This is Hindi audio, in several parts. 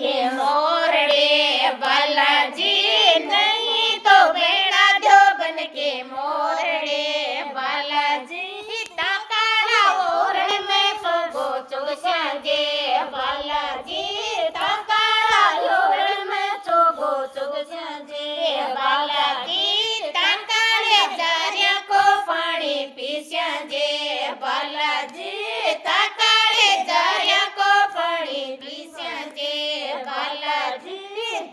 के मोरड़े बालाजी नहीं तो बेड़ा दो बन के मोरड़े बालाजी ताकाड़ा ओरण में सोगो चोशा जे बालाजी ताकाड़ा ओरण में सोगो चोशा जे बालाजी ताकाड़े जार्या को पानी पीस्या जे बालाजी ताकाड़े जार्या को पानी पीस्या जे बालाजी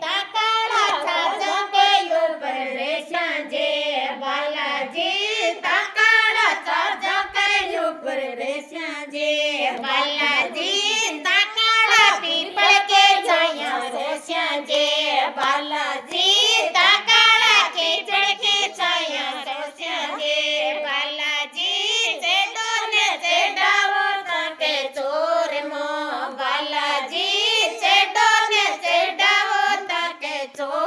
ताकाड़ा छाजा पे ऊपर रेशा जे बालाजी ताकाड़ा छाजा पे ऊपर रेशा जे बालाजी ताकाड़ा पीपल के छाया रेशा जे बालाजी ताकाड़ा कीचड़ के छाया रेशा जे बालाजी चेडो ने चेडावो ताके चोर मो बालाजी चेडो ने चेडावो ताके चोर